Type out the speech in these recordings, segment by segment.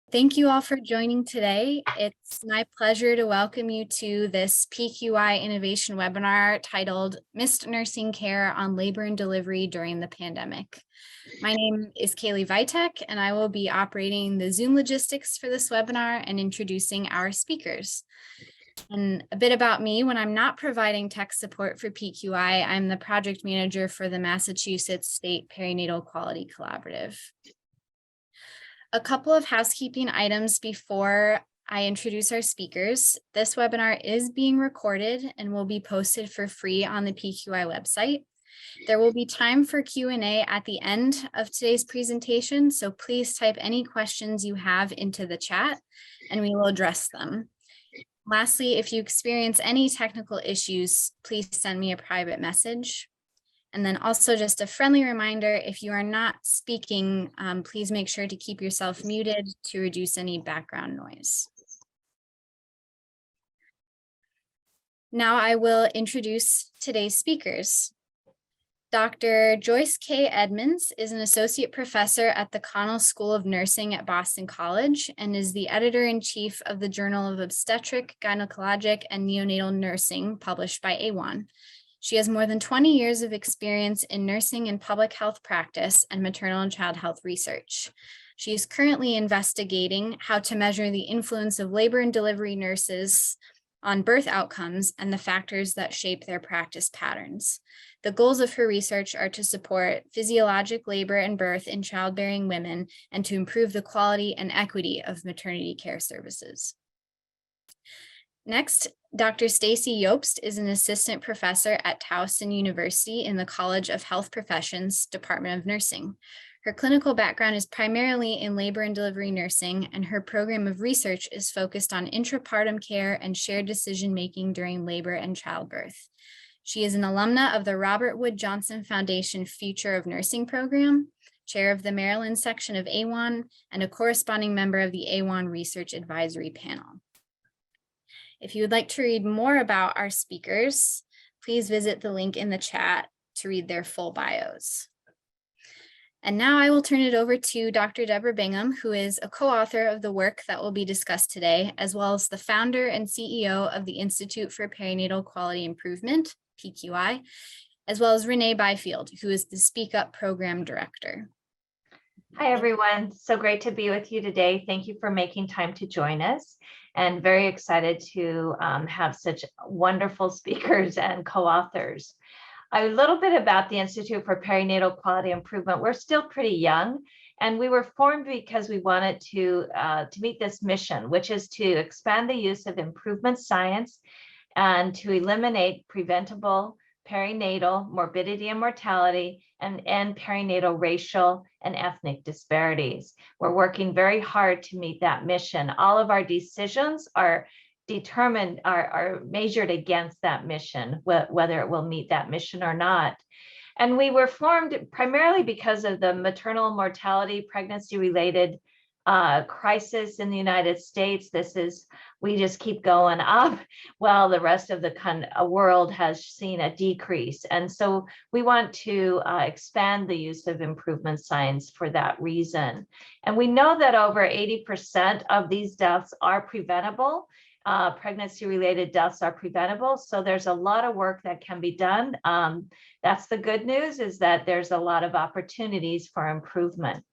Thank you all for joining today. It's my pleasure to welcome you to this PQI Innovation webinar titled Missed Nursing Care on Labor and Delivery During the Pandemic. My name is Kaylee Vitek, and I will be operating the Zoom logistics for this webinar and introducing our speakers. And a bit about me: when I'm not providing tech support for PQI, I'm the project manager for the Massachusetts State Perinatal Quality Collaborative. A couple of housekeeping items before I introduce our speakers. This webinar is being recorded and will be posted for free on the PQI website. There will be time for Q&A at the end of today's presentation, so please type any questions you have into the chat and we will address them. Lastly, if you experience any technical issues, please send me a private message. And then also just a friendly reminder, if you are not speaking, please make sure to keep yourself muted to reduce any background noise. Now I will introduce today's speakers. Dr. Joyce K. Edmonds is an associate professor at the Connell School of Nursing at Boston College and is the editor-in-chief of the Journal of Obstetric, Gynecologic, and Neonatal Nursing, published by A1. She has more than 20 years of experience in nursing and public health practice and maternal and child health research. She is currently investigating how to measure the influence of labor and delivery nurses on birth outcomes and the factors that shape their practice patterns. The goals of her research are to support physiologic labor and birth in childbearing women and to improve the quality and equity of maternity care services. Next, Dr. Stacy Jobst is an assistant professor at Towson University in the College of Health Professions, Department of Nursing. Her clinical background is primarily in labor and delivery nursing, and her program of research is focused on intrapartum care and shared decision-making during labor and childbirth. She is an alumna of the Robert Wood Johnson Foundation Future of Nursing program, chair of the Maryland section of A1, and a corresponding member of the A1 Research Advisory Panel. If you would like to read more about our speakers, please visit the link in the chat to read their full bios. And now I will turn it over to Dr. Deborah Bingham, who is a co-author of the work that will be discussed today, as well as the founder and CEO of the Institute for Perinatal Quality Improvement, PQI, as well as Renee Byfield, who is the Speak Up Program Director. Hi, everyone. So great to be with you today. Thank you for making time to join us, and very excited to have such wonderful speakers and co-authors. A little bit about the Institute for Perinatal Quality Improvement. We're still pretty young, and we were formed because we wanted to meet this mission, which is to expand the use of improvement science and to eliminate preventable perinatal morbidity and mortality and perinatal racial and ethnic disparities. We're working very hard to meet that mission. All of our decisions are determined, are measured against that mission, whether it will meet that mission or not. And we were formed primarily because of the maternal mortality, pregnancy-related crisis in the United States. We just keep going up while the rest of the world has seen a decrease. And so we want to expand the use of improvement science for that reason. And we know that over 80% of these deaths are preventable. Pregnancy-related deaths are preventable. So there's a lot of work that can be done. That's the good news, is that there's a lot of opportunities for improvement.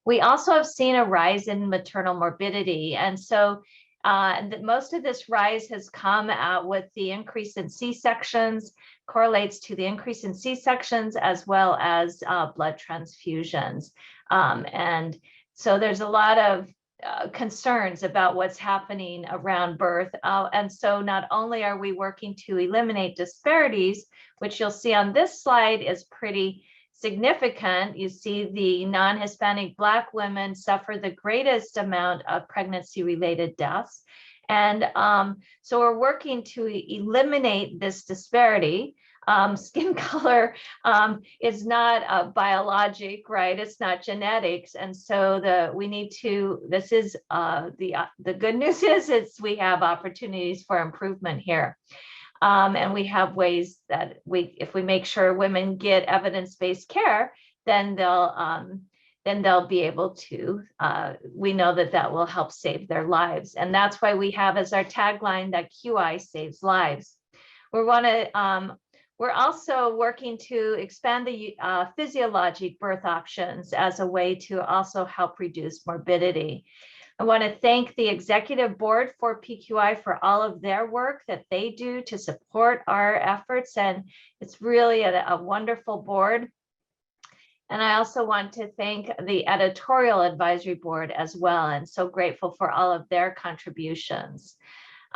We also have seen a rise in maternal morbidity. And so most of this rise has come out with the increase in C-sections, correlates to the increase in C-sections as well as blood transfusions. And so there's a lot of concerns about what's happening around birth. And so not only are we working to eliminate disparities, which you'll see on this slide is pretty significant. You see the non-Hispanic Black women suffer the greatest amount of pregnancy-related deaths. And so we're working to eliminate this disparity. Skin color is not a biologic, right? It's not genetics. And so the good news is we have opportunities for improvement here. And we have ways that if we make sure women get evidence-based care, then then they'll be able to, we know that that will help save their lives. And that's why we have as our tagline that QI saves lives. We're also working to expand the physiologic birth options as a way to also help reduce morbidity. I want to thank the executive board for PQI for all of their work that they do to support our efforts. And it's really a wonderful board. And I also want to thank the editorial advisory board as well, and so grateful for all of their contributions.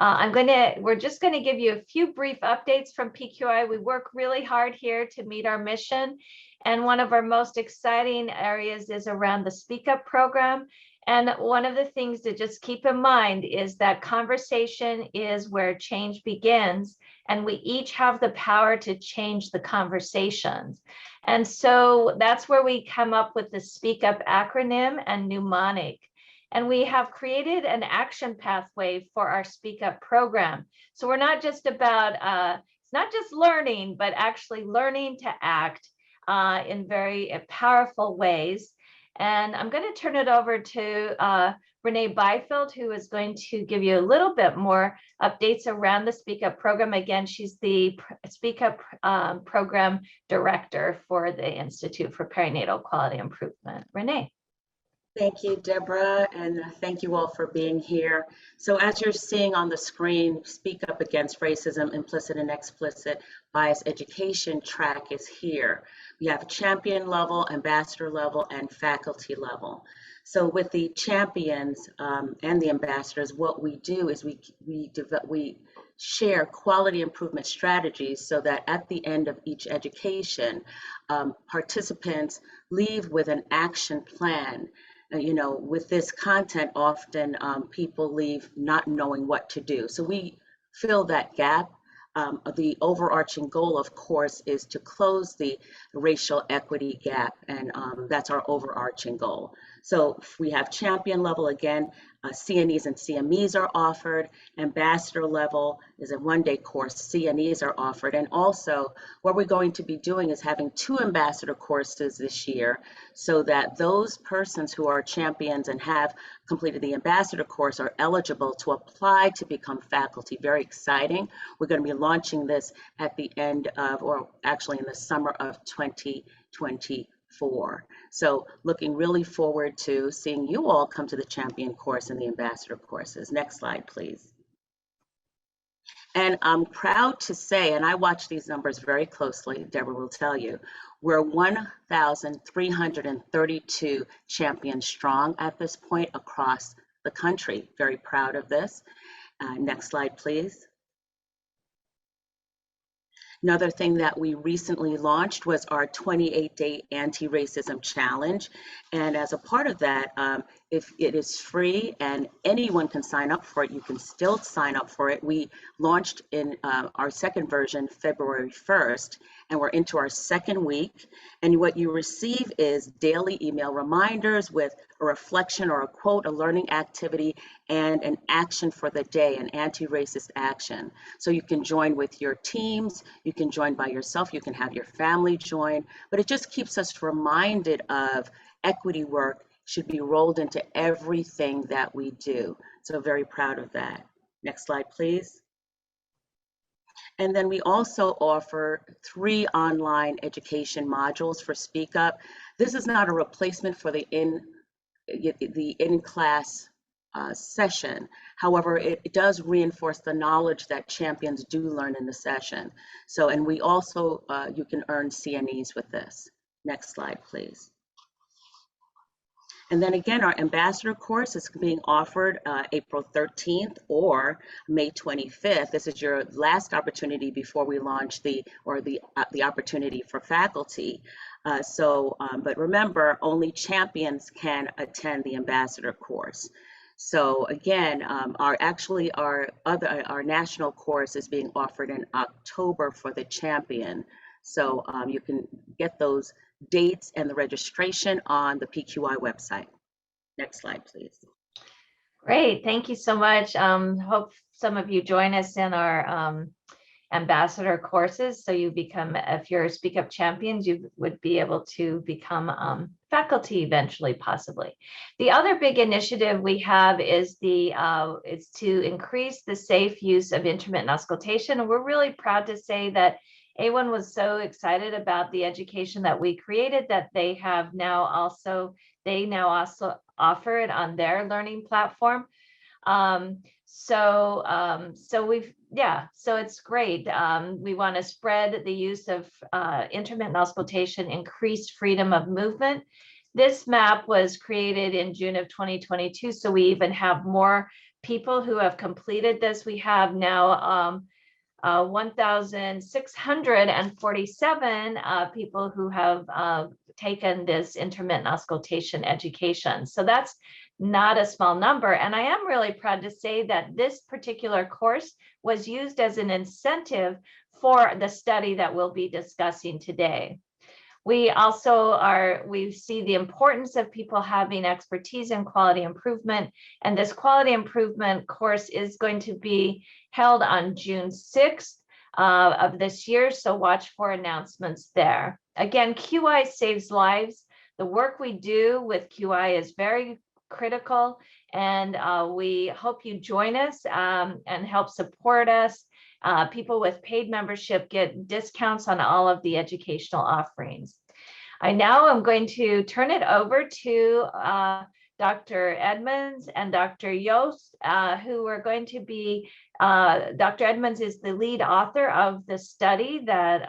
We're just going to give you a few brief updates from PQI. We work really hard here to meet our mission. And one of our most exciting areas is around the Speak Up program. And one of the things to just keep in mind is that conversation is where change begins, and we each have the power to change the conversations. And so that's where we come up with the Speak Up acronym and mnemonic. And we have created an action pathway for our Speak Up program. So we're not just about, it's not just learning, but actually learning to act in very powerful ways. And I'm going to turn it over to Renee Byfield, who is going to give you a little bit more updates around the Speak Up program. Again, she's the Speak Up program director for the Institute for Perinatal Quality Improvement. Renee. Thank you, Deborah, and thank you all for being here. So as you're seeing on the screen, Speak Up Against Racism, Implicit and Explicit Bias Education track is here. We have champion level, ambassador level, and faculty level. So with the champions and the ambassadors, what we do is we share quality improvement strategies so that at the end of each education, participants leave with an action plan. You know, with this content, often people leave not knowing what to do. So we fill that gap. The overarching goal, of course, is to close the racial equity gap, and that's our overarching goal. So we have champion level again, CNEs and CMEs are offered. Ambassador level is a one-day course, CNEs are offered. And also what we're going to be doing is having 2 ambassador courses this year so that those persons who are champions and have completed the ambassador course are eligible to apply to become faculty. Very exciting. We're going to be launching this at the end of, or actually in the summer of 2024. So looking really forward to seeing you all come to the champion course and the ambassador courses. Next slide, please. And I'm proud to say, and I watch these numbers very closely, Deborah will tell you, we're 1,332 champions strong at this point across the country. Very proud of this. Next slide, please. Another thing that we recently launched was our 28-day anti-racism challenge. And as a part of that, if it is free and anyone can sign up for it, you can still sign up for it. We launched in our second version February 1st, and we're into our second week. And what you receive is daily email reminders with a reflection or a quote, a learning activity, and an action for the day, an anti-racist action. So you can join with your teams, you can join by yourself, you can have your family join, but it just keeps us reminded of equity work should be rolled into everything that we do. So very proud of that. Next slide, please. And then we also offer 3 online education modules for Speak Up. This is not a replacement for the in-class session. However, it does reinforce the knowledge that champions do learn in the session. So, and we also, you can earn CNEs with this. Next slide, please. And then again, our ambassador course is being offered April 13th or May 25th. This is your last opportunity before we launch the opportunity for faculty. But remember, only champions can attend the ambassador course. So again, our national course is being offered in October for the champion. So you can get those dates and the registration on the PQI website. Next slide, please. Great, thank you so much. Hope some of you join us in our ambassador courses. So you become, if you're Speak Up Champions, you would be able to become faculty eventually, possibly. The other big initiative we have is to increase the safe use of intermittent auscultation. And we're really proud to say that A1 was so excited about the education that we created that they now also offer it on their learning platform. So it's great. We want to spread the use of intermittent auscultation, increased freedom of movement. This map was created in June of 2022, so we even have more people who have completed this. We have now 1,647 people who have taken this intermittent auscultation education. So that's not a small number. And I am really proud to say that this particular course was used as an incentive for the study that we'll be discussing today. We see the importance of people having expertise in quality improvement, and this quality improvement course is going to be held on June 6th of this year, so watch for announcements there. Again, QI saves lives. The work we do with QI is very critical, and we hope you join us and help support us. People with paid membership get discounts on all of the educational offerings. I now am going to turn it over to Dr. Edmonds and Dr. Joyce, who are going to be, Dr. Edmonds is the lead author of the study that,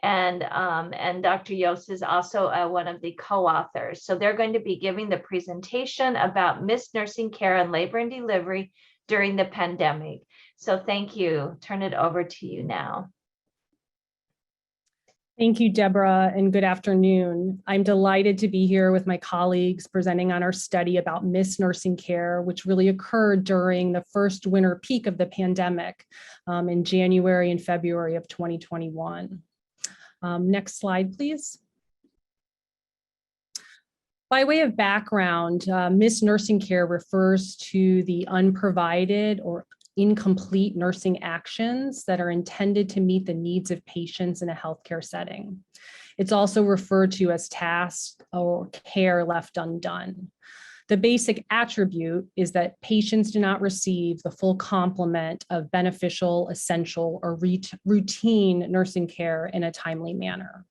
and Dr. Joyce is also one of the co-authors. So they're going to be giving the presentation about missed nursing care and labor and delivery during the pandemic. So thank you. Turn it over to you now. Thank you, Deborah, and good afternoon. I'm delighted to be here with my colleagues presenting on our study about missed nursing care, which really occurred during the first winter peak of the pandemic in January and February of 2021. Next slide, please. By way of background, missed nursing care refers to the unprovided or incomplete nursing actions that are intended to meet the needs of patients in a healthcare setting. It's also referred to as tasks or care left undone. The basic attribute is that patients do not receive the full complement of beneficial, essential, or routine nursing care in a timely manner.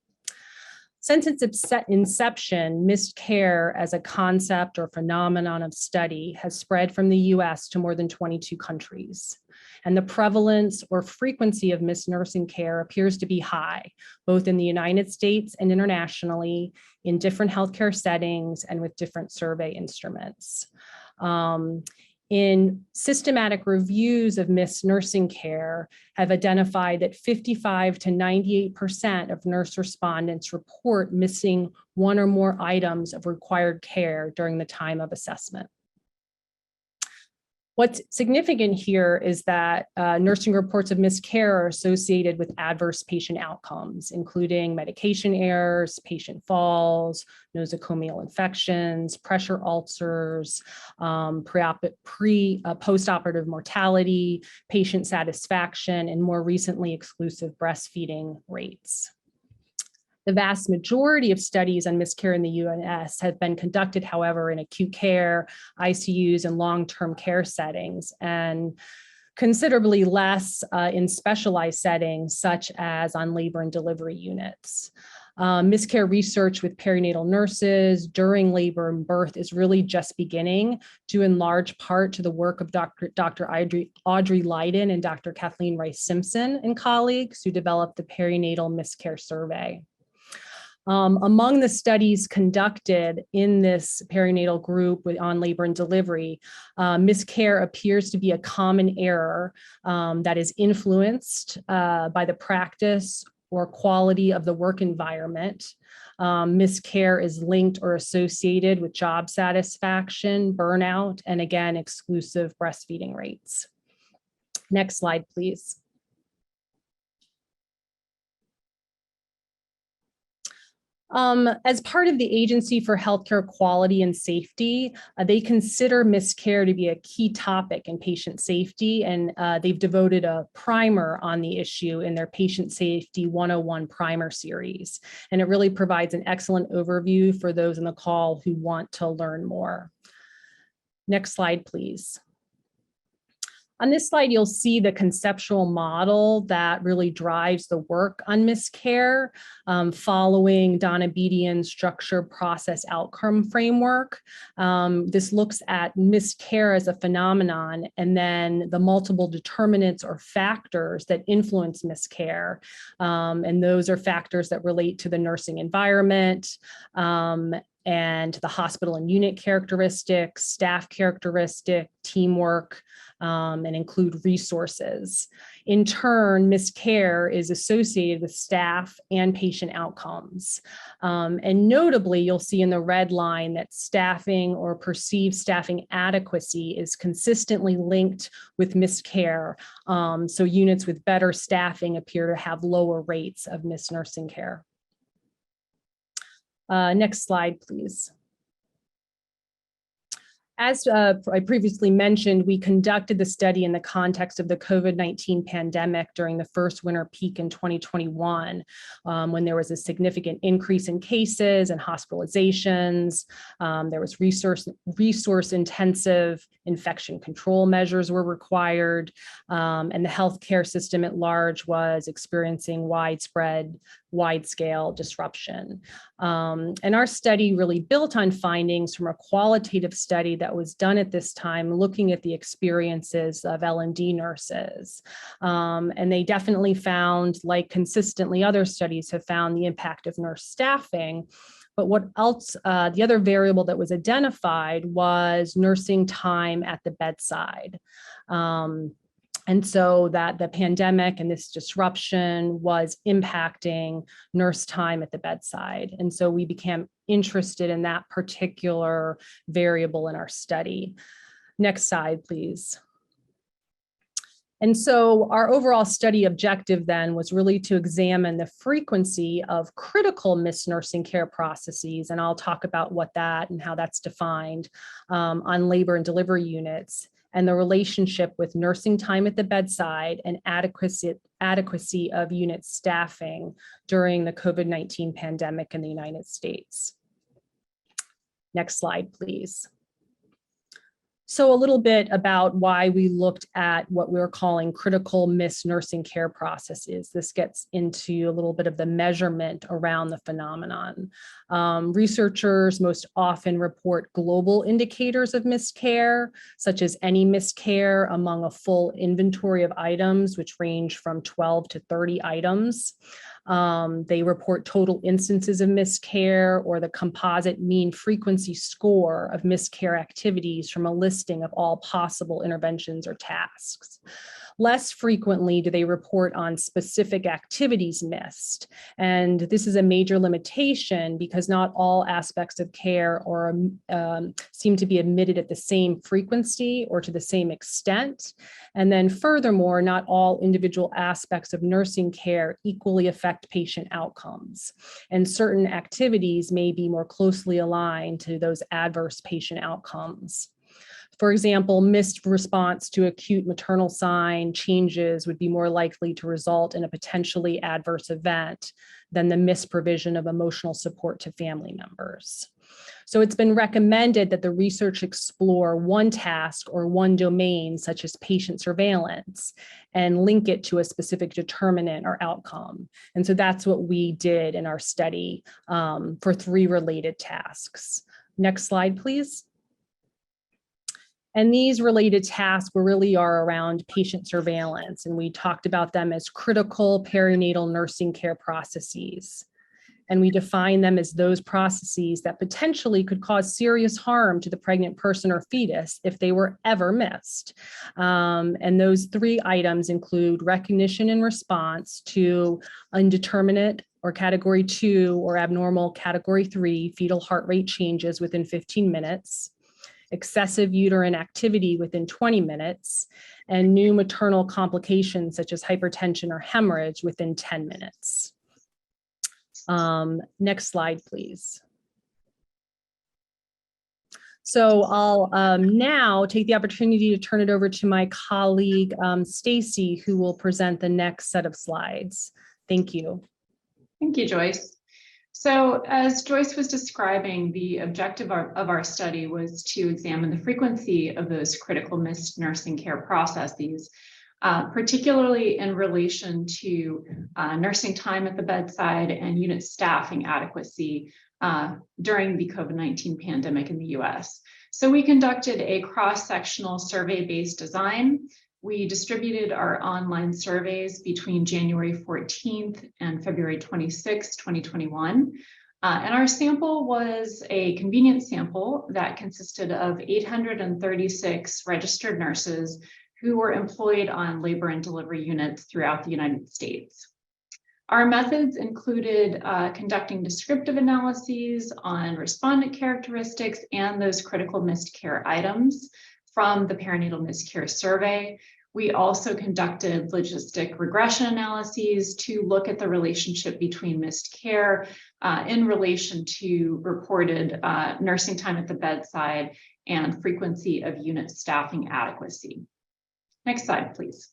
Since its inception, missed care as a concept or phenomenon of study has spread from the US to more than 22 countries. And the prevalence or frequency of missed nursing care appears to be high, both in the United States and internationally, in different healthcare settings and with different survey instruments. In systematic reviews of missed nursing care have identified that 55 to 98% of nurse respondents report missing one or more items of required care during the time of assessment. What's significant here is that nursing reports of missed care are associated with adverse patient outcomes, including medication errors, patient falls, nosocomial infections, pressure ulcers, post-operative mortality, patient satisfaction, and more recently, exclusive breastfeeding rates. The vast majority of studies on missed care in the US have been conducted, however, in acute care, ICUs, and long-term care settings, and considerably less in specialized settings, such as on labor and delivery units. Missed care research with perinatal nurses during labor and birth is really just beginning, due in large part to the work of Dr. Audrey Lydon and Dr. Kathleen Rice-Simpson and colleagues who developed the perinatal missed care survey. Among the studies conducted in this perinatal group on labor and delivery, missed care appears to be a common error that is influenced by the practice or quality of the work environment. Missed care is linked or associated with job satisfaction, burnout, and again, exclusive breastfeeding rates. Next slide, please. As part of the Agency for Healthcare Quality and Safety, they consider miscare to be a key topic in patient safety, and they've devoted a primer on the issue in their Patient Safety 101 primer series. And it really provides an excellent overview for those on the call who want to learn more. Next slide, please. On this slide, you'll see the conceptual model that really drives the work on miscare, following Donna Bedian's structure, process, outcome framework. This looks at miscare as a phenomenon, and then the multiple determinants or factors that influence miscare. And those are factors that relate to the nursing environment, and the hospital and unit characteristics, staff characteristic, teamwork, and include resources. In turn, miscare is associated with staff and patient outcomes. And notably, you'll see in the red line that staffing or perceived staffing adequacy is consistently linked with miscare. So units with better staffing appear to have lower rates of missed nursing care. Next slide, please. As I previously mentioned, we conducted the study in the context of the COVID-19 pandemic during the first winter peak in 2021, when there was a significant increase in cases and hospitalizations. There was resource-intensive infection control measures were required, and the healthcare system at large was experiencing wide-scale disruption. And our study really built on findings from a qualitative study that was done at this time, looking at the experiences of L&D nurses. And they definitely found, like consistently other studies have found, the impact of nurse staffing. But what else, the other variable that was identified was nursing time at the bedside. And so that the pandemic and this disruption was impacting nurse time at the bedside. And so we became interested in that particular variable in our study. Next slide, please. And so our overall study objective then was really to examine the frequency of critical missed nursing care processes, and I'll talk about what that and how that's defined on labor and delivery units, and the relationship with nursing time at the bedside and adequacy of unit staffing during the COVID-19 pandemic in the United States. Next slide, please. So a little bit about why we looked at what we're calling critical missed nursing care processes. This gets into a little bit of the measurement around the phenomenon. Researchers most often report global indicators of missed care, such as any missed care among a full inventory of items, which range from 12 to 30 items. They report total instances of miscare or the composite mean frequency score of miscare activities from a listing of all possible interventions or tasks. Less frequently do they report on specific activities missed. And this is a major limitation because not all aspects of care seem to be admitted at the same frequency or to the same extent. And then furthermore, not all individual aspects of nursing care equally affect patient outcomes. And certain activities may be more closely aligned to those adverse patient outcomes. For example, missed response to acute maternal sign changes would be more likely to result in a potentially adverse event than the missed provision of emotional support to family members. So it's been recommended that the research explore one task or one domain, such as patient surveillance, and link it to a specific determinant or outcome. And so that's what we did in our study for 3 related tasks. Next slide, please. And these related tasks really are around patient surveillance, and we talked about them as critical perinatal nursing care processes. And we define them as those processes that potentially could cause serious harm to the pregnant person or fetus if they were ever missed. And those 3 items include recognition and response to indeterminate or category 2 or abnormal category 3 fetal heart rate changes within 15 minutes, excessive uterine activity within 20 minutes, and new maternal complications such as hypertension or hemorrhage within 10 minutes. Next slide, please. So I'll now take the opportunity to turn it over to my colleague, Stacy, who will present the next set of slides. Thank you. Thank you, Joyce. So as Joyce was describing, the objective of our study was to examine the frequency of those critical missed nursing care processes, particularly in relation to nursing time at the bedside and unit staffing adequacy during the COVID-19 pandemic in the US. So we conducted a cross-sectional survey-based design. We distributed our online surveys between January 14th and February 26th, 2021. And our sample was a convenient sample that consisted of 836 registered nurses who were employed on labor and delivery units throughout the United States. Our methods included conducting descriptive analyses on respondent characteristics and those critical missed care items from the perinatal missed care survey. We also conducted logistic regression analyses to look at the relationship between missed care in relation to reported nursing time at the bedside and frequency of unit staffing adequacy. Next slide, please.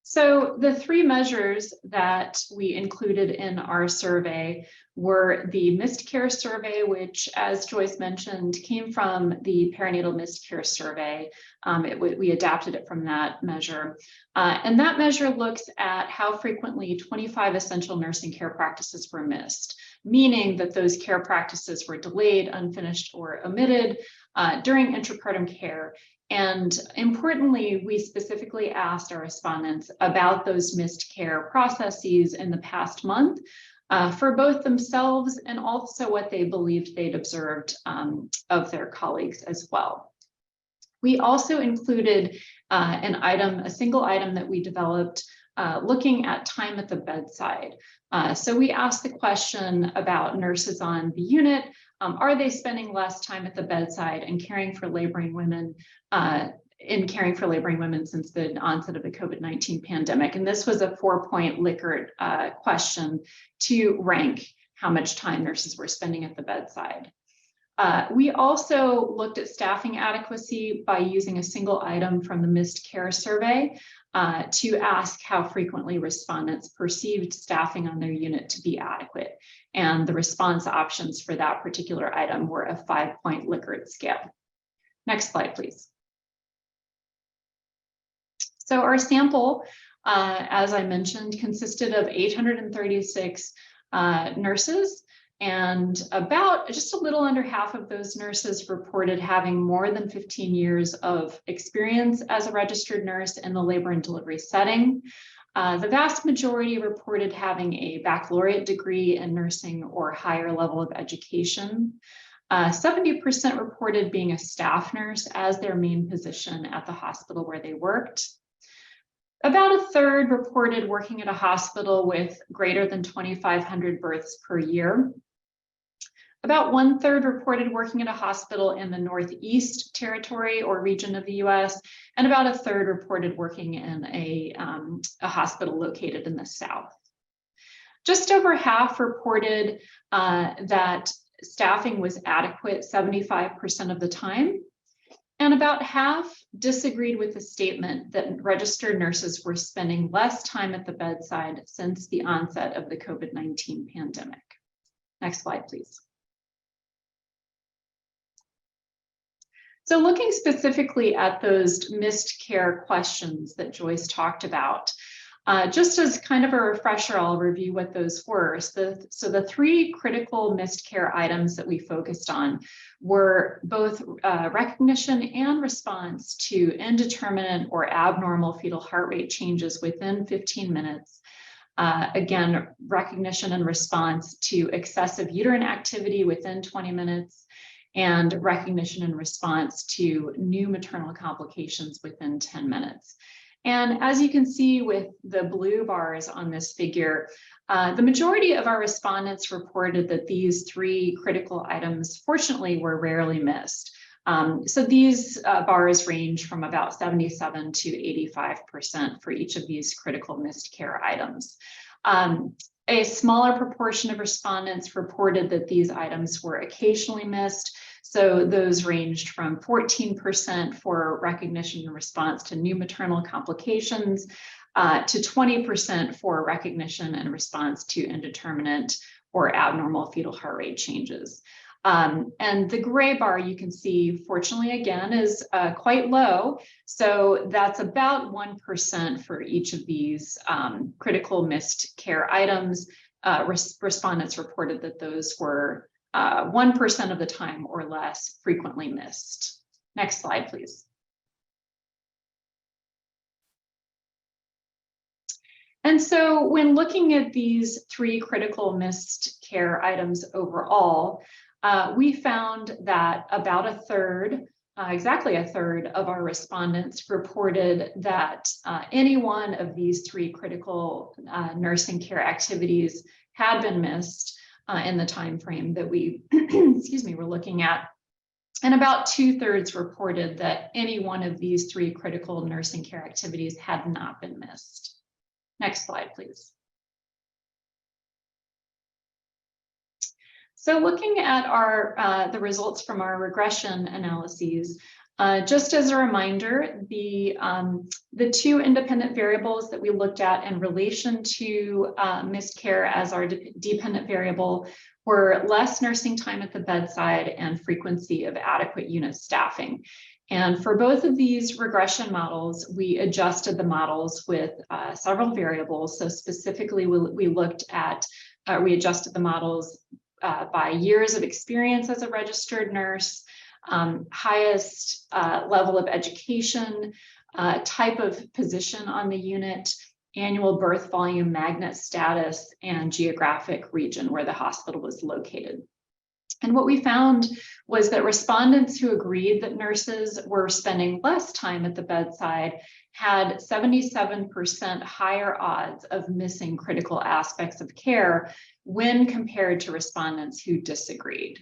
So the three measures that we included in our survey were the missed care survey, which, as Joyce mentioned, came from the perinatal missed care survey. We adapted it from that measure. And that measure looks at how frequently 25 essential nursing care practices were missed, meaning that those care practices were delayed, unfinished, or omitted during intrapartum care. And importantly, we specifically asked our respondents about those missed care processes in the past month for both themselves and also what they believed they'd observed of their colleagues as well. We also included a single item that we developed looking at time at the bedside. So we asked the question about nurses on the unit. Are they spending less time at the bedside and caring for laboring women since the onset of the COVID-19 pandemic? And this was a 4-point Likert question to rank how much time nurses were spending at the bedside. We also looked at staffing adequacy by using a single item from the missed care survey to ask how frequently respondents perceived staffing on their unit to be adequate. And the response options for that particular item were a 5-point Likert scale. Next slide, please. So our sample, as I mentioned, consisted of 836 nurses, and about just a little under half of those nurses reported having more than 15 years of experience as a registered nurse in the labor and delivery setting. The vast majority reported having a baccalaureate degree in nursing or higher level of education. 70% reported being a staff nurse as their main position at the hospital where they worked. About a third reported working at a hospital with greater than 2,500 births per year. About 1/3 reported working at a hospital in the Northeast territory or region of the US, and about a third reported working in a hospital located in the South. Just over half reported that staffing was adequate 75% of the time, and about half disagreed with the statement that registered nurses were spending less time at the bedside since the onset of the COVID-19 pandemic. Next slide, please. So looking specifically at those missed care questions that Joyce talked about, just as kind of a refresher, I'll review what those were. So the three critical missed care items that we focused on were both recognition and response to indeterminate or abnormal fetal heart rate changes within 15 minutes. Again, recognition and response to excessive uterine activity within 20 minutes, and recognition and response to new maternal complications within 10 minutes. And as you can see with the blue bars on this figure, the majority of our respondents reported that these three critical items, fortunately, were rarely missed. So these bars range from about 77 to 85% for each of these critical missed care items. A smaller proportion of respondents reported that these items were occasionally missed. So those ranged from 14% for recognition in response to new maternal complications to 20% for recognition in response to indeterminate or abnormal fetal heart rate changes. And the gray bar you can see, fortunately, again, is quite low. So that's about 1% for each of these critical missed care items. Respondents reported that those were 1% of the time or less frequently missed. Next slide, please. And so when looking at these three critical missed care items overall, we found that about a third, exactly a third of our respondents reported that any one of these three critical nursing care activities had been missed in the time frame that we excuse me, were looking at. And about 2/3 reported that any one of these three critical nursing care activities had not been missed. Next slide, please. So looking at our the results from our regression analyses, just as a reminder, the two independent variables that we looked at in relation to missed care as our dependent variable were less nursing time at the bedside and frequency of adequate unit staffing. And for both of these regression models, we adjusted the models with several variables. So specifically, we looked at, we adjusted the models by years of experience as a registered nurse, highest level of education, type of position on the unit, annual birth volume magnet status, and geographic region where the hospital was located. And what we found was that respondents who agreed that nurses were spending less time at the bedside had 77% higher odds of missing critical aspects of care when compared to respondents who disagreed.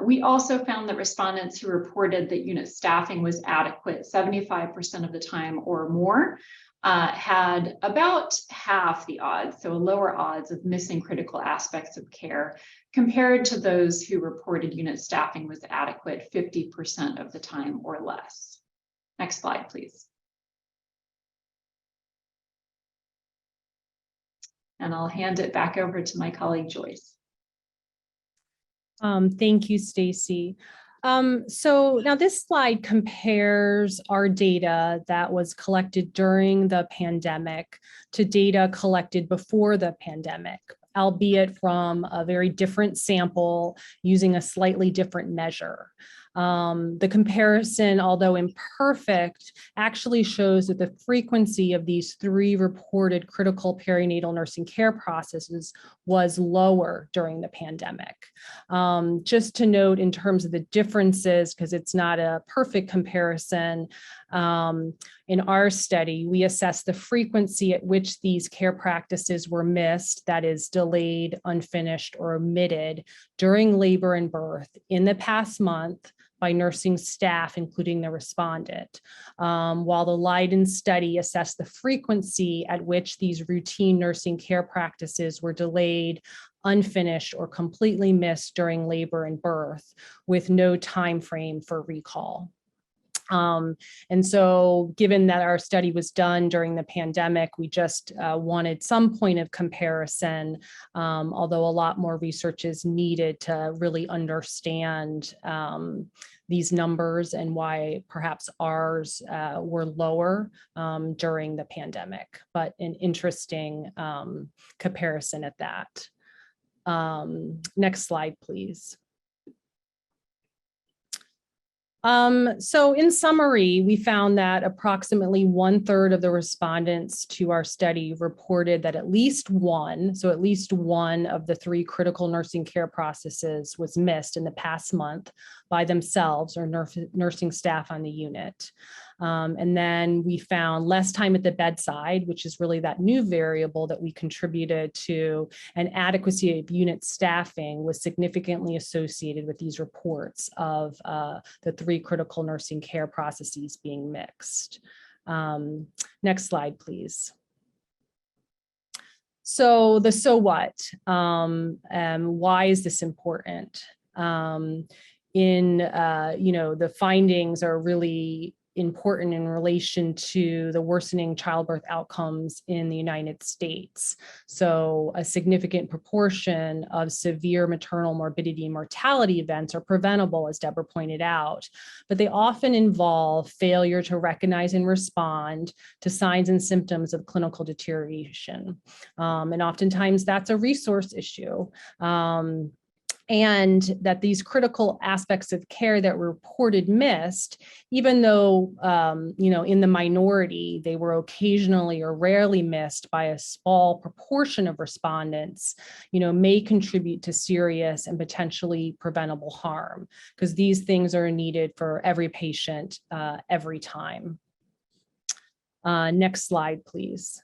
We also found that respondents who reported that unit staffing was adequate 75% of the time or more had about half the odds, so lower odds of missing critical aspects of care compared to those who reported unit staffing was adequate 50% of the time or less. Next slide, please. And I'll hand it back over to my colleague, Joyce. Thank you, Stacy. So now this slide compares our data that was collected during the pandemic to data collected before the pandemic, albeit from a very different sample using a slightly different measure. The comparison, although imperfect, actually shows that the frequency of these three reported critical perinatal nursing care processes was lower during the pandemic. Just to note in terms of the differences, because it's not a perfect comparison, in our study, we assessed the frequency at which these care practices were missed, that is delayed, unfinished, or omitted during labor and birth in the past month by nursing staff, including the respondent, while the Leiden study assessed the frequency at which these routine nursing care practices were delayed, unfinished, or completely missed during labor and birth with no time frame for recall. And so given that our study was done during the pandemic, we just wanted some point of comparison, although a lot more research is needed to really understand these numbers and why perhaps ours were lower during the pandemic, but an interesting comparison at that. Next slide, please. So in summary, we found that approximately 1/3 of the respondents to our study reported that at least one of the three critical nursing care processes was missed in the past month by themselves or nursing staff on the unit. And then we found less time at the bedside, which is really that new variable that we contributed to, and adequacy of unit staffing was significantly associated with these reports of the 3 critical nursing care processes being mixed. Next slide, please. So what? Why is this important? The findings are really important in relation to the worsening childbirth outcomes in the United States. So a significant proportion of severe maternal morbidity and mortality events are preventable, as Deborah pointed out, but they often involve failure to recognize and respond to signs and symptoms of clinical deterioration. And oftentimes that's a resource issue. And that these critical aspects of care that were reported missed, even though, in the minority, they were occasionally or rarely missed by a small proportion of respondents, may contribute to serious and potentially preventable harm, because these things are needed for every patient every time. Next slide, please.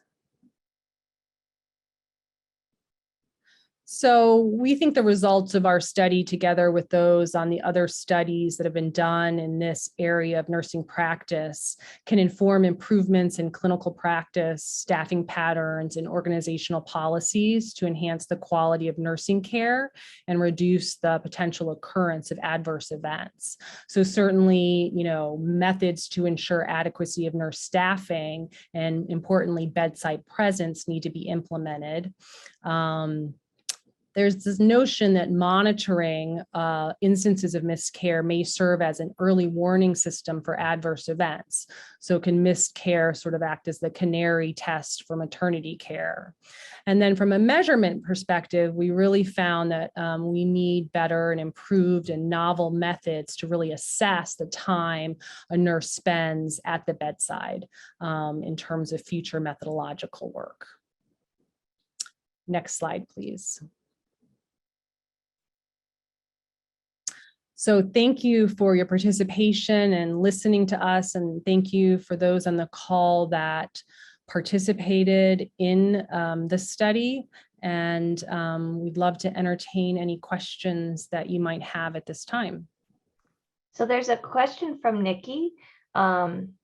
So we think the results of our study, together with those on the other studies that have been done in this area of nursing practice, can inform improvements in clinical practice, staffing patterns, and organizational policies to enhance the quality of nursing care and reduce the potential occurrence of adverse events. So certainly, methods to ensure adequacy of nurse staffing and, importantly, bedside presence need to be implemented. There's this notion that monitoring instances of miscare may serve as an early warning system for adverse events. So can missed care sort of act as the canary test for maternity care? And then from a measurement perspective, we really found that we need better and improved and novel methods to really assess the time a nurse spends at the bedside in terms of future methodological work. Next slide, please. So thank you for your participation and listening to us, and thank you for those on the call that participated in the study. And we'd love to entertain any questions that you might have at this time. So there's a question from Nikki.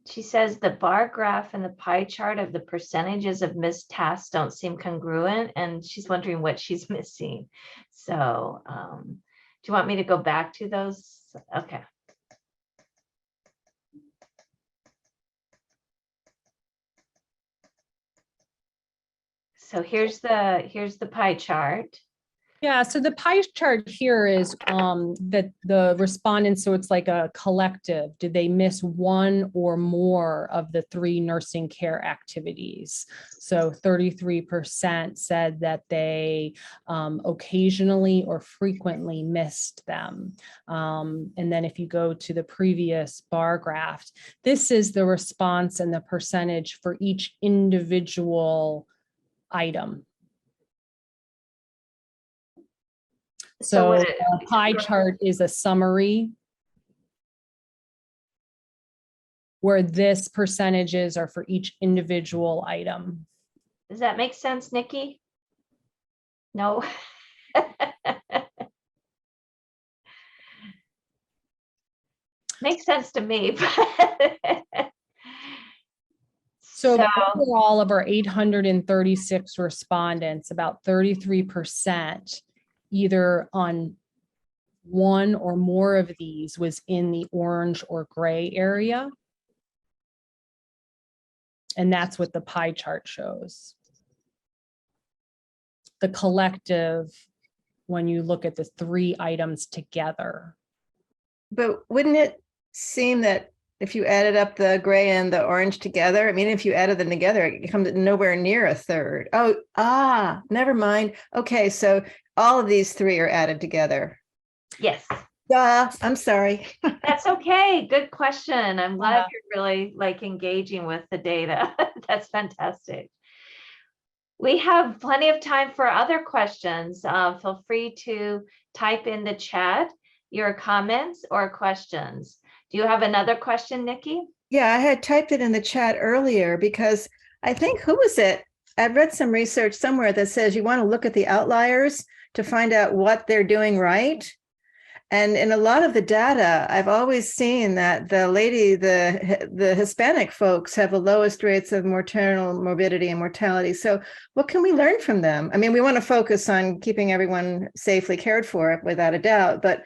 She says the bar graph and the pie chart of the percentages of missed tasks don't seem congruent, and she's wondering what she's missing. So do you want me to go back to those? Okay. So here's the pie chart. Yeah, so the pie chart here is that the respondents, so it's like a collective. Did they miss one or more of the 3 nursing care activities? So 33% said that they occasionally or frequently missed them. And then if you go to the previous bar graph, this is the response and the percentage for each individual item. So the pie chart is a summary where this percentages are for each individual item. Does that make sense, Nikki? No. Makes sense to me. So overall of our 836 respondents, about 33% either on one or more of these was in the orange or gray area. And that's what the pie chart shows. The collective, when you look at the 3 items together. But wouldn't it seem that if you added up the gray and the orange together, I mean, if you added them together, it comes nowhere near a third. Oh, never mind. Okay, so all of these 3 are added together. Yes. I'm sorry. That's okay. Good question. I'm glad you're really engaging with the data. That's fantastic. We have plenty of time for other questions. Feel free to type in the chat your comments or questions. Do you have another question, Nikki? Yeah, I had typed it in the chat earlier because I think, who was it? I read some research somewhere that says you want to look at the outliers to find out what they're doing right. And in a lot of the data, I've always seen that the Hispanic folks have the lowest rates of maternal morbidity and mortality. So what can we learn from them? I mean, we want to focus on keeping everyone safely cared for without a doubt, but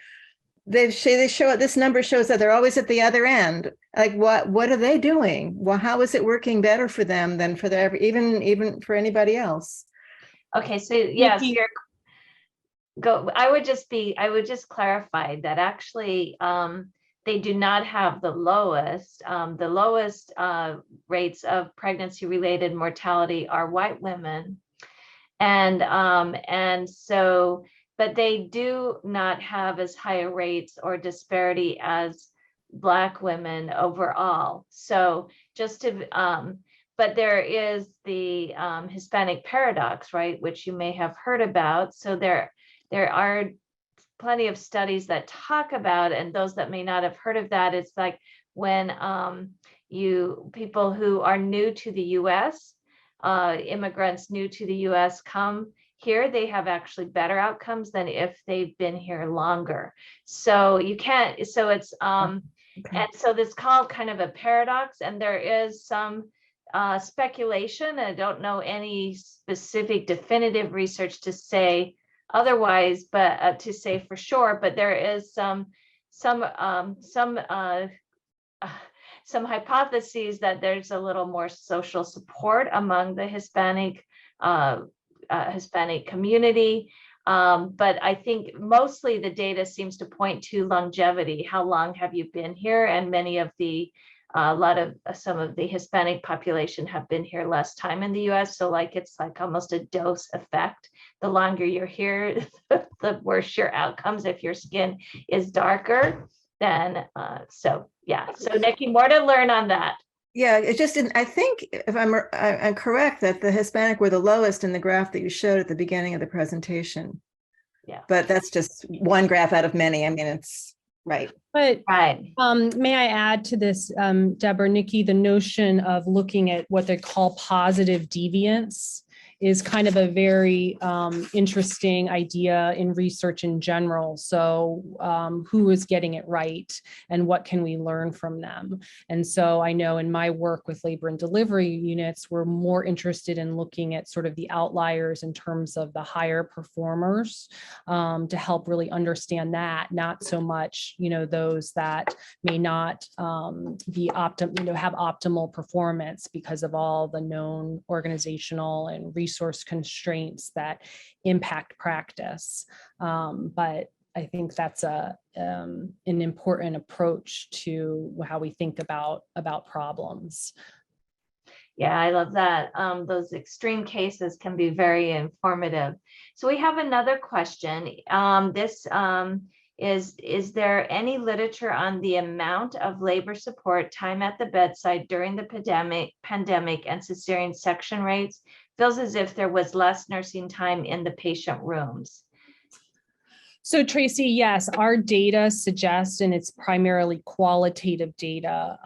they show this number shows that they're always at the other end. Like what are they doing? Well, how is it working better for them than for even for anybody else? Okay, so yes, Nikki, I would just clarify that actually they do not have the lowest rates of pregnancy related mortality are white women. And so, but they do not have as high a rates or disparity as Black women overall. So just to, but there is the Hispanic paradox, right, which you may have heard about. So there are plenty of studies that talk about, and those that may not have heard of that, it's like when people who are new to the US, immigrants new to the US come here, they have actually better outcomes than if they've been here longer. So you can't, so it's, Okay. and so this called kind of a paradox, and there is some speculation. I don't know any specific definitive research to say otherwise, but to say for sure, but there is some hypotheses that there's a little more social support among the Hispanic community. But I think mostly the data seems to point to longevity. How long have you been here? And many of the some of the Hispanic population have been here less time in the US. So like it's like almost a dose effect. The longer you're here, the worse your outcomes if your skin is darker. Then so yeah. So Nikki, more to learn on that. Yeah, it just didn't. I think if I'm correct that the Hispanic were the lowest in the graph that you showed at the beginning of the presentation. Yeah. But that's just one graph out of many. I mean, it's right. but Right. may I add to this, Deborah, Nikki, the notion of looking at what they call positive deviance is kind of a very interesting idea in research in general. So who is getting it right and what can we learn from them? And so I know in my work with labor and delivery units, we're more interested in looking at sort of the outliers in terms of the higher performers to help really understand that, not so much, those that may not be have optimal performance because of all the known organizational and resource constraints that impact practice. But I think that's an important approach to how we think about problems. Yeah, I love that. Those extreme cases can be very informative. So we have another question. Is there any literature on the amount of labor support time at the bedside during the pandemic and cesarean section rates? Feels as if there was less nursing time in the patient rooms. So Tracy, yes, our data suggests, and it's primarily qualitative data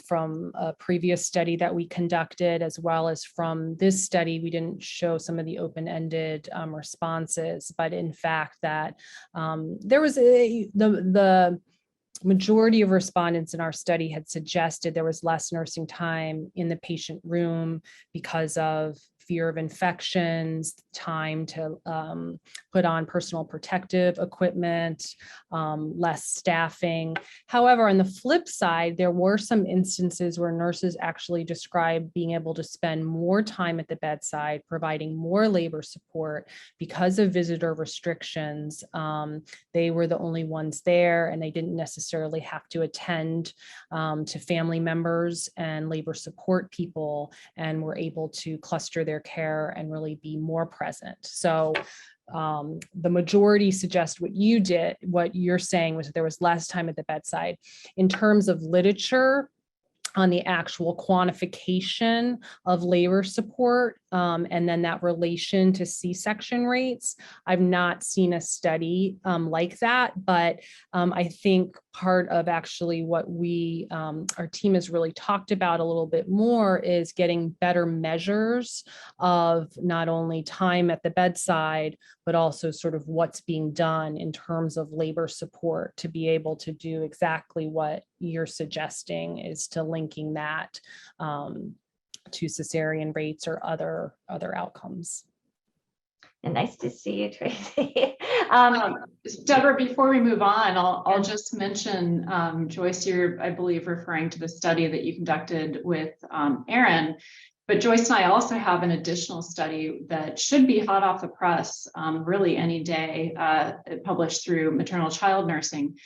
from a previous study that we conducted, as well as from this study. We didn't show some of the open-ended responses, but in fact that there was the majority of respondents in our study had suggested there was less nursing time in the patient room because of fear of infections, time to put on personal protective equipment, less staffing. However, on the flip side, there were some instances where nurses actually described being able to spend more time at the bedside, providing more labor support because of visitor restrictions. They were the only ones there, and they didn't necessarily have to attend to family members and labor support people, and were able to cluster their care and really be more present. So the majority suggest what you're saying was that there was less time at the bedside. In terms of literature on the actual quantification of labor support, and then that relation to C-section rates. I've not seen a study like that, but I think part of actually what we, our team has really talked about a little bit more is getting better measures of not only time at the bedside, but also sort of what's being done in terms of labor support to be able to do exactly what you're suggesting, is to linking that to cesarean rates or other outcomes. And nice to see you, Tracy. Deborah, before we move on, I'll just mention, Joyce, you're, I believe, referring to the study that you conducted with Aaron, but Joyce and I also have an additional study that should be hot off the press really any day, published through Maternal Child Nursing.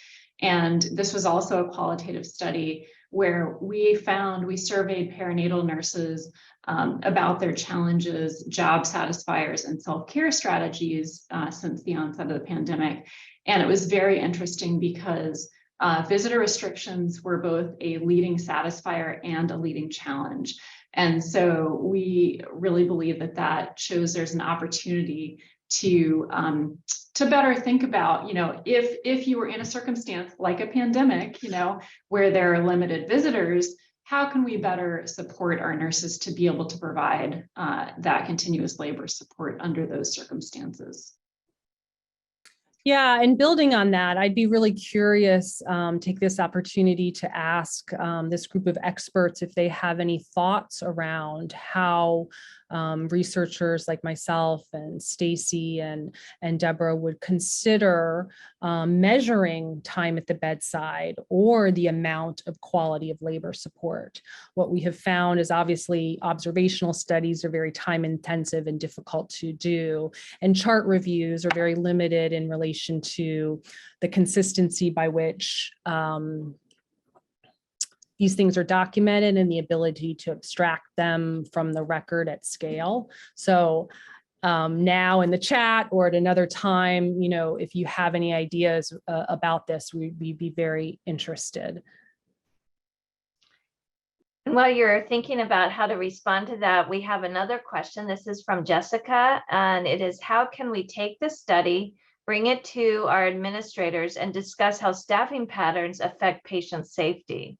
And this was also a qualitative study where we surveyed perinatal nurses about their challenges, job satisfiers, and self-care strategies since the onset of the pandemic. And it was very interesting because visitor restrictions were both a leading satisfier and a leading challenge. And so we really believe that that shows there's an opportunity to better think about, if you were in a circumstance like a pandemic, where there are limited visitors, how can we better support our nurses to be able to provide that continuous labor support under those circumstances? Yeah, and building on that, I'd be really curious, take this opportunity to ask this group of experts if they have any thoughts around how researchers like myself and Stacy and Deborah would consider measuring time at the bedside or the amount of quality of labor support. What we have found is obviously observational studies are very time intensive and difficult to do, and chart reviews are very limited in relation to the consistency by which these things are documented and the ability to abstract them from the record at scale. So now in the chat or at another time, if you have any ideas about this, we'd be very interested. And while you're thinking about how to respond to that, we have another question. This is from Jessica, and it is, how can we take this study, bring it to our administrators, and discuss how staffing patterns affect patient safety?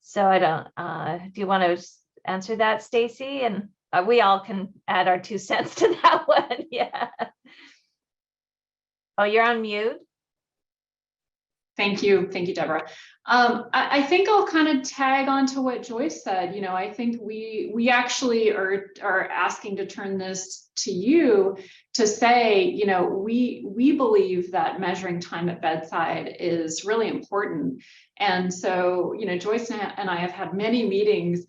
So I don't, do you want to answer that, Stacy? And we all can add our 2 cents to that one. Yeah. Oh, you're on mute. Thank you, Deborah. I think I'll kind of tag on to what Joyce said. I think we actually are asking to turn this to you to say, we believe that measuring time at bedside is really important. And so, Joyce and I have had many meetings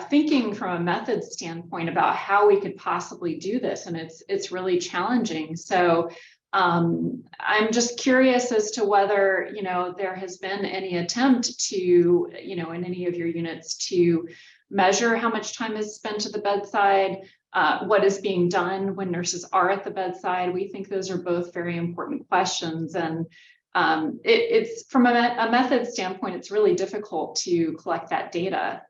thinking from a methods standpoint about how we could possibly do this, and it's really challenging. So I'm just curious as to whether, there has been any attempt to, in any of your units, to measure how much time is spent at the bedside, what is being done when nurses are at the bedside. We think those are both very important questions. And it's from a method standpoint, it's really difficult to collect that data.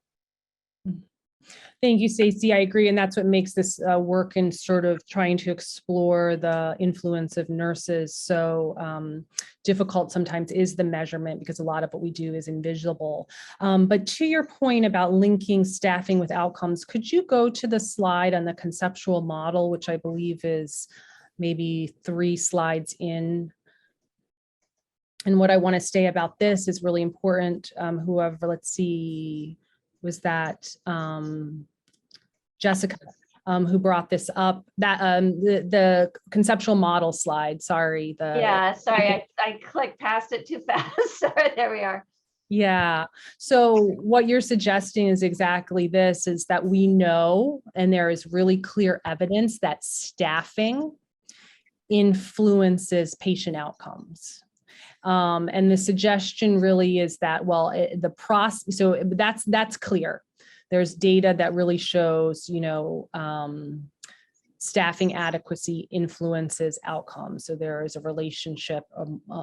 Thank you, Stacey. I agree. And that's what makes this work in sort of trying to explore the influence of nurses so difficult sometimes is the measurement, because a lot of what we do is invisible. But to your point about linking staffing with outcomes, could you go to the slide on the conceptual model, which I believe is maybe 3 slides in? And what I want to say about this is really important. Whoever, let's see, was that Jessica who brought this up, that the conceptual model slide, sorry. Yeah, sorry, I clicked past it too fast. Sorry, there we are. Yeah, so what you're suggesting is exactly this, is that we know, and there is really clear evidence that staffing influences patient outcomes. And the suggestion really is that, well, the process, so that's clear. There's data that really shows, staffing adequacy influences outcomes. So there is a relationship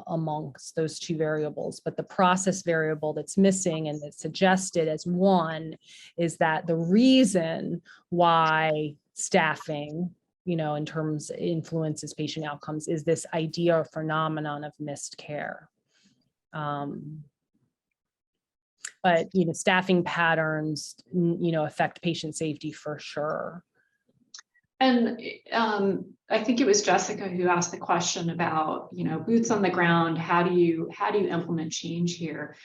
amongst those 2 variables, but the process variable that's missing and that's suggested as one is that the reason why staffing, in terms influences patient outcomes, is this idea or phenomenon of missed care. But, staffing patterns, affect patient safety for sure. And I think it was Jessica who asked the question about, boots on the ground. How do you implement change here?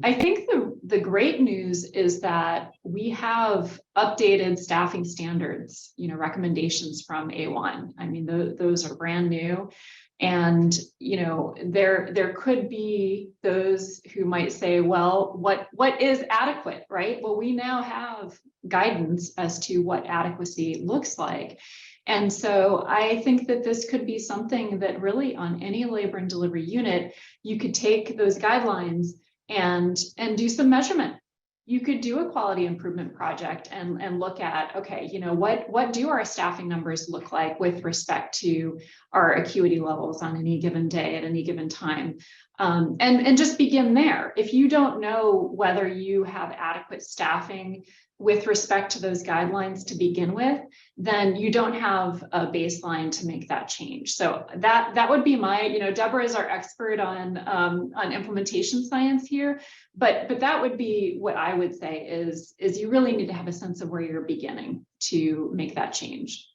I think the great news is that we have updated staffing standards, recommendations from A1. I mean, those are brand new. And, there could be those who might say, well, what is adequate, right? Well, we now have guidance as to what adequacy looks like. And so I think that this could be something that really on any labor and delivery unit, you could take those guidelines and do some measurement. You could do a quality improvement project and look at, okay, what do our staffing numbers look like with respect to our acuity levels on any given day at any given time? And just begin there. If you don't know whether you have adequate staffing with respect to those guidelines to begin with, then you don't have a baseline to make that change. So that would be my, Deborah is our expert on implementation science here, but that would be what I would say is you really need to have a sense of where you're beginning to make that change.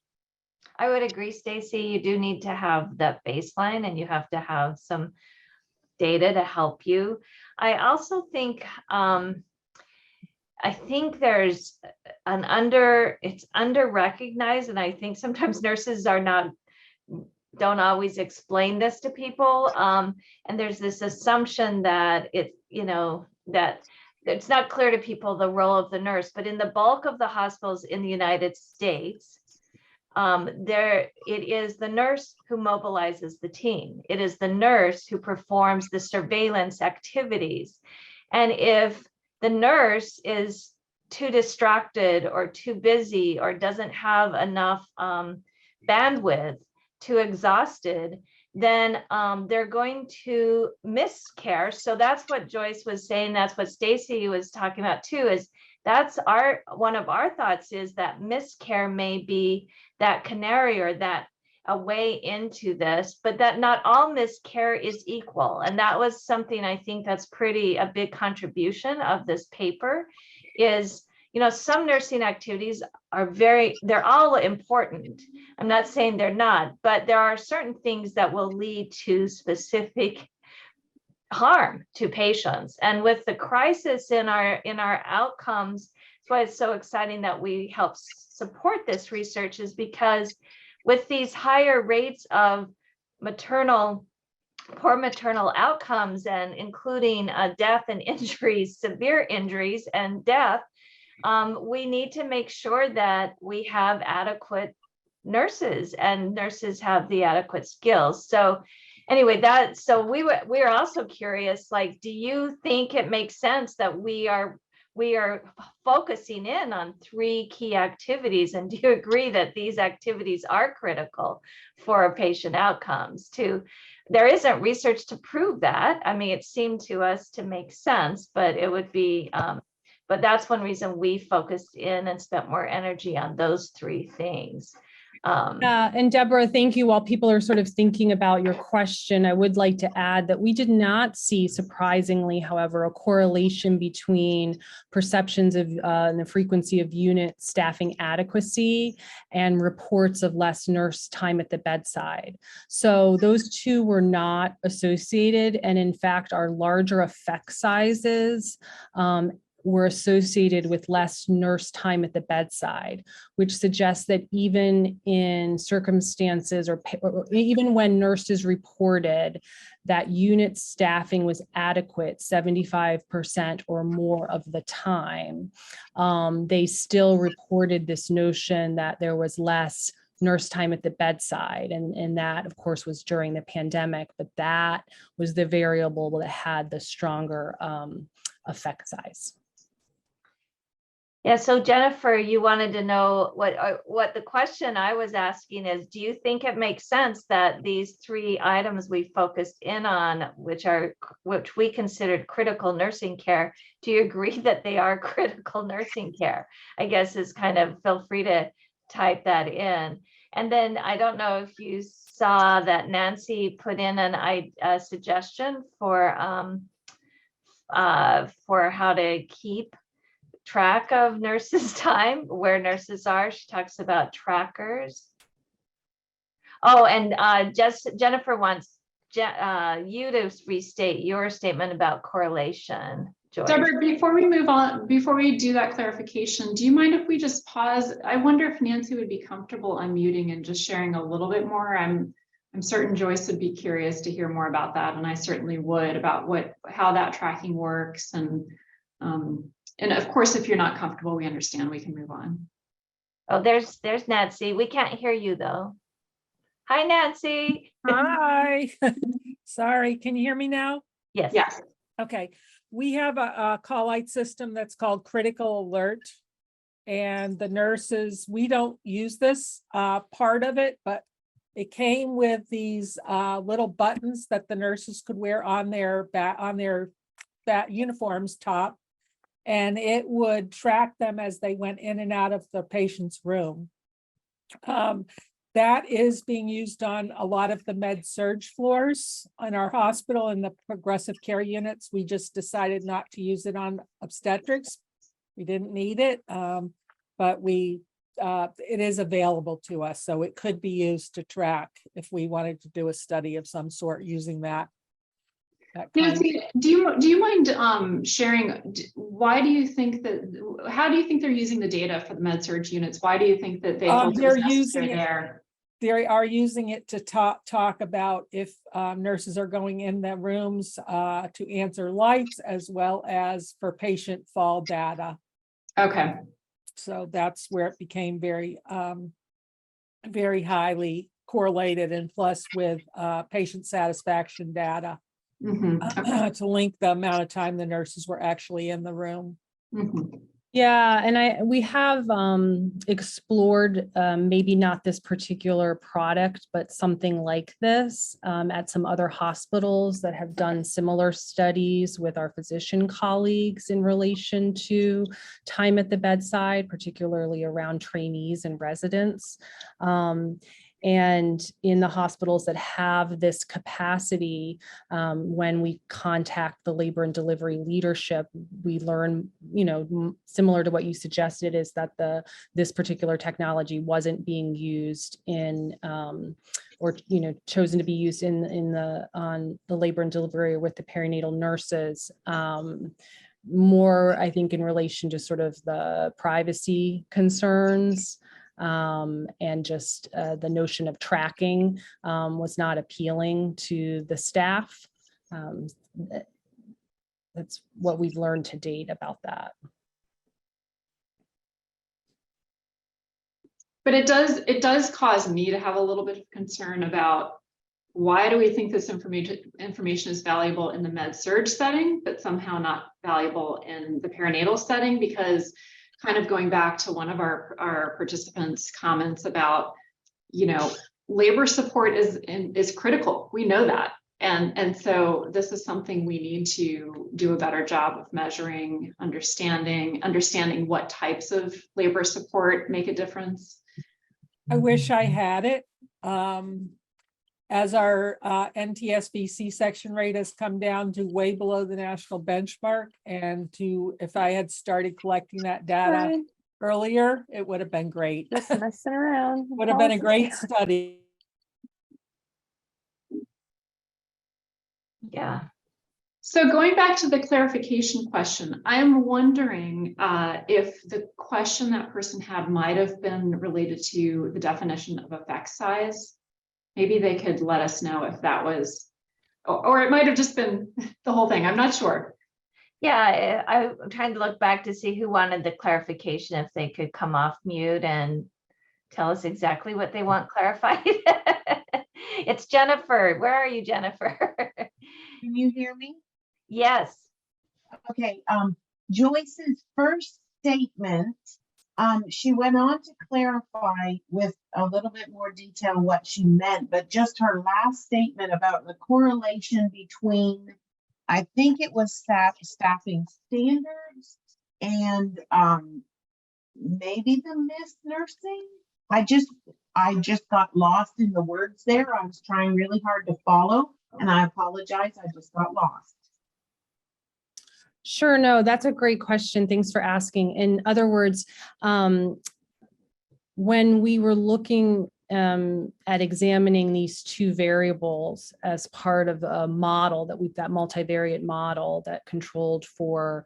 I would agree, Stacy. You do need to have that baseline, and you have to have some data to help you. I also think there's it's under recognized, and I think sometimes nurses don't always explain this to people. And there's this assumption that that it's not clear to people the role of the nurse, but in the bulk of the hospitals in the United States, it is the nurse who mobilizes the team. It is the nurse who performs the surveillance activities. And if the nurse is too distracted or too busy or doesn't have enough bandwidth, too exhausted, then they're going to miss care. So that's what Joyce was saying. That's what Stacy was talking about too, is that's one of our thoughts, is that miscare may be that canary or that a way into this, but that not all miscare is equal. And that was something I think that's a big contribution of this paper is, some nursing activities they're all important. I'm not saying they're not, but there are certain things that will lead to specific harm to patients. And with the crisis in our outcomes, that's why it's so exciting that we help support this research, is because with these higher rates of poor maternal outcomes, and including death and injuries, severe injuries and death, we need to make sure that we have adequate nurses, and nurses have the adequate skills. So anyway, we are also curious, like, do you think it makes sense that we are focusing in on 3 key activities? And do you agree that these activities are critical for patient outcomes? There isn't research to prove that. I mean, it seemed to us to make sense, but it would be, but that's one reason we focused in and spent more energy on those 3 things. And Deborah, thank you. While people are sort of thinking about your question, I would like to add that we did not see, surprisingly, however, a correlation between perceptions of and the frequency of unit staffing adequacy and reports of less nurse time at the bedside. So those 2 were not associated, and in fact, our larger effect sizes were associated with less nurse time at the bedside, which suggests that even in circumstances or even when nurses reported that unit staffing was adequate 75% or more of the time, they still reported this notion that there was less nurse time at the bedside. And that, of course, was during the pandemic, but that was the variable that had the stronger effect size. Yeah, so Jennifer, you wanted to know what the question I was asking is, do you think it makes sense that these 3 items we focused in on, which we considered critical nursing care, do you agree that they are critical nursing care? I guess is kind of, feel free to type that in. And then I don't know if you saw that Nancy put in a suggestion for how to keep track of nurses' time, where nurses are. She talks about trackers. Oh, and just Jennifer wants you to restate your statement about correlation. Joyce. Deborah, before we move on, before we do that clarification, do you mind if we just pause? I wonder if Nancy would be comfortable unmuting and just sharing a little bit more. I'm certain Joyce would be curious to hear more about that, and I certainly would, about how that tracking works. And of course, if you're not comfortable, we understand. We can move on. Oh, there's Nancy. We can't hear you though. Hi, Nancy. Hi. Sorry, can you hear me now? Yes. Yes. Okay. We have a call light system that's called Critical Alert. And the nurses, we don't use this part of it, but it came with these little buttons that the nurses could wear on their uniforms top. And it would track them as they went in and out of the patient's room. That is being used on a lot of the med-surg floors in our hospital and the progressive care units. We just decided not to use it on obstetrics. We didn't need it, but it is available to us. So it could be used to track if we wanted to do a study of some sort using that. Nancy, do you mind sharing, why do you think that, how do you think they're using the data for the med-surg units? Why do you think that they felt it was necessary there? They are using it to talk about if nurses are going in the rooms to answer lights, as well as for patient fall data. Okay. So that's where it became very, very highly correlated, and plus with patient satisfaction data. Okay. To link the amount of time the nurses were actually in the room. Yeah, and we have explored maybe not this particular product, but something like this at some other hospitals that have done similar studies with our physician colleagues in relation to time at the bedside, particularly around trainees and residents. And in the hospitals that have this capacity, when we contact the labor and delivery leadership, we learn, similar to what you suggested, is that this particular technology wasn't being used in, or chosen to be used on the labor and delivery or with the perinatal nurses. More, I think, in relation to sort of the privacy concerns. And just the notion of tracking was not appealing to the staff. That's what we've learned to date about that. But it does cause me to have a little bit of concern about, why do we think this information is valuable in the med-surg setting, but somehow not valuable in the perinatal setting? Because kind of going back to one of our participants' comments about, labor support is critical. We know that. And so this is something we need to do a better job of measuring, understanding what types of labor support make a difference. I wish I had it. As our NTSB C-section rate has come down to way below the national benchmark, and if I had started collecting that data earlier, it would have been great. Just messing around. Would have been a great study. Yeah. So going back to the clarification question, I am wondering if the question that person had might have been related to the definition of effect size. Maybe they could let us know if that was, or it might have just been the whole thing. I'm not sure. Yeah, I'm trying to look back to see who wanted the clarification, if they could come off mute and tell us exactly what they want clarified. It's Jennifer. Where are you, Jennifer? Can you hear me? Yes. Okay. Joyce's first statement, she went on to clarify with a little bit more detail what she meant, but just her last statement about the correlation between, I think it was staffing standards and maybe the missed nursing. I just got lost in the words there. I was trying really hard to follow, and I apologize. I just got lost. Sure, no, that's a great question. Thanks for asking. In other words, when we were looking at examining these two variables as part of a model that multivariate model that controlled for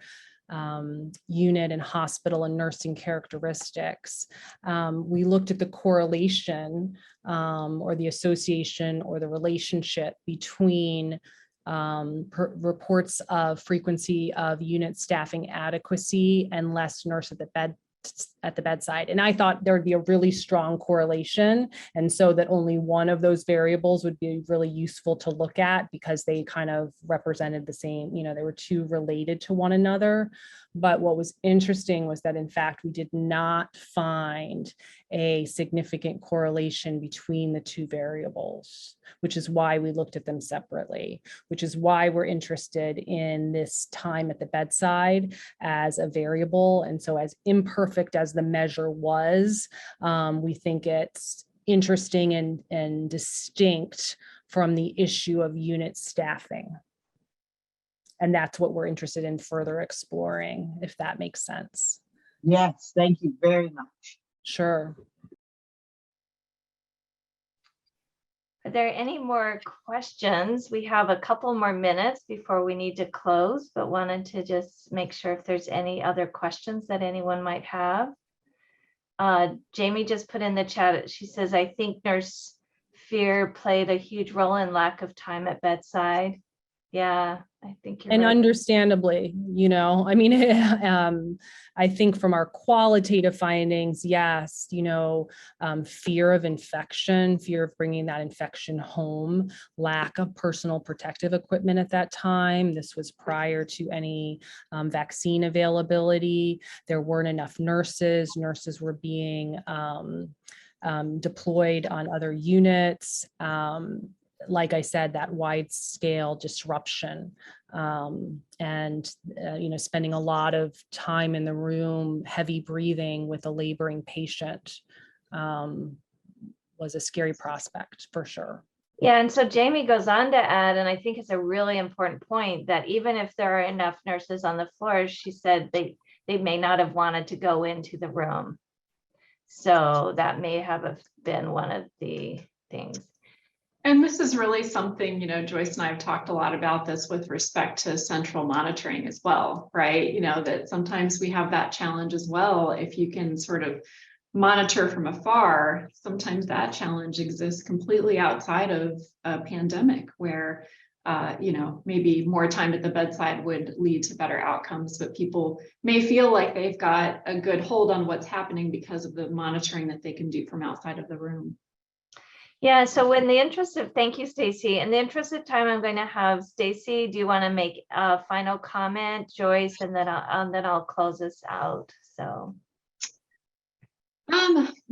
unit and hospital and nursing characteristics, we looked at the correlation or the association or the relationship between reports of frequency of unit staffing adequacy and less nurse at the bedside. And I thought there would be a really strong correlation. And so that only one of those variables would be really useful to look at because they kind of represented the same, they were two related to one another. But what was interesting was that in fact, we did not find a significant correlation between the two variables, which is why we looked at them separately, which is why we're interested in this time at the bedside as a variable. And so as imperfect as the measure was, we think it's interesting and distinct from the issue of unit staffing. And that's what we're interested in further exploring, if that makes sense. Yes, thank you very much. Sure. Are there any more questions? We have a couple more minutes before we need to close, but wanted to just make sure if there's any other questions that anyone might have. Jamie just put in the chat, she says, I think nurse fear played a huge role in lack of time at bedside. Yeah, I think you're and right. understandably, I mean, I think from our qualitative findings, yes, fear of infection, fear of bringing that infection home, lack of personal protective equipment at that time. This was prior to any vaccine availability. There weren't enough nurses. Nurses were being deployed on other units. Like I said, that wide scale disruption and spending a lot of time in the room, heavy breathing with a laboring patient was a scary prospect for sure. Yeah, and so Jamie goes on to add, and I think it's a really important point, that even if there are enough nurses on the floor, she said they may not have wanted to go into the room. So that may have been one of the things. And this is really something, Joyce and I have talked a lot about this with respect to central monitoring as well, right? That sometimes we have that challenge as well. If you can sort of monitor from afar, sometimes that challenge exists completely outside of a pandemic where, maybe more time at the bedside would lead to better outcomes, but people may feel like they've got a good hold on what's happening because of the monitoring that they can do from outside of the room. Yeah, so in the interest of, thank you, Stacy. In the interest of time, I'm going to have Stacy, do you want to make a final comment, Joyce, and then I'll close this out. So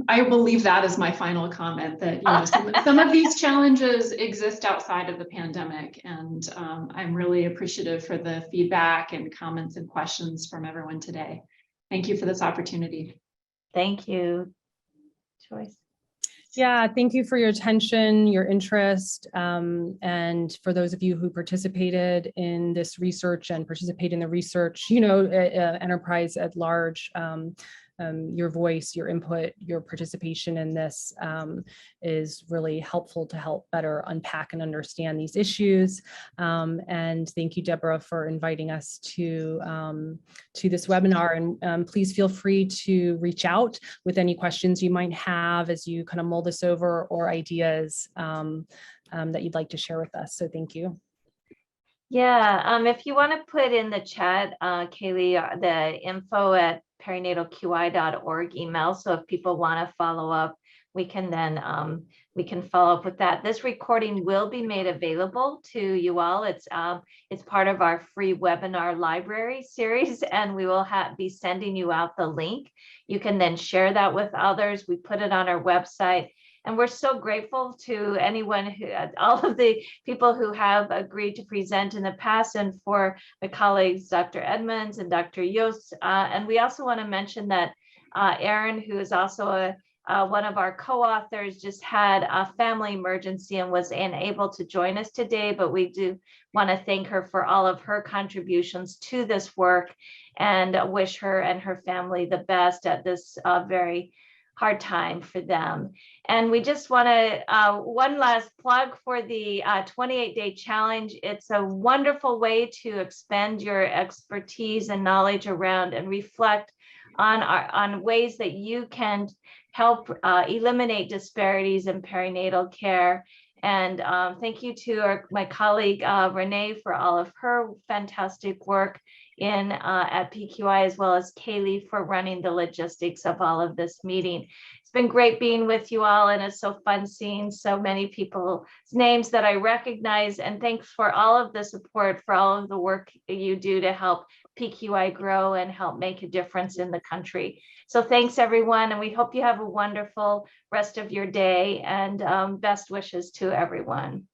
I believe that is my final comment, that some of these challenges exist outside of the pandemic, and I'm really appreciative for the feedback and comments and questions from everyone today. Thank you for this opportunity. Thank you, Joyce. Yeah, thank you for your attention, your interest, and for those of you who participated in this research and participate in the research, enterprise at large. Your voice, your input, your participation in this is really helpful to help better unpack and understand these issues. And thank you, Deborah, for inviting us to this webinar. And please feel free to reach out with any questions you might have as you kind of mull this over, or ideas that you'd like to share with us. So thank you. Yeah, if you want to put in the chat, Kaylee, the info@perinatalqi.org email. So if people want to follow up, we can then follow up with that. This recording will be made available to you all. It's part of our free webinar library series, and we will be sending you out the link. You can then share that with others. We put it on our website. And we're so grateful to anyone all of the people who have agreed to present in the past, and for my colleagues, Dr. Edmonds and Dr. Joyce. And we also want to mention that Erin, who is also one of our co-authors just had a family emergency and was unable to join us today, but we do want to thank her for all of her contributions to this work and wish her and her family the best at this very hard time for them. And we just want to, one last plug for the 28-day challenge. It's a wonderful way to expend your expertise and knowledge around and reflect on ways that you can help eliminate disparities in perinatal care. And thank you to my colleague Renee for all of her fantastic work at PQI, as well as Kaylee for running the logistics of all of this meeting. It's been great being with you all, and it's so fun seeing so many people's names that I recognize. And thanks for all of the support, for all of the work you do to help PQI grow and help make a difference in the country. So thanks, everyone, and we hope you have a wonderful rest of your day, and best wishes to everyone.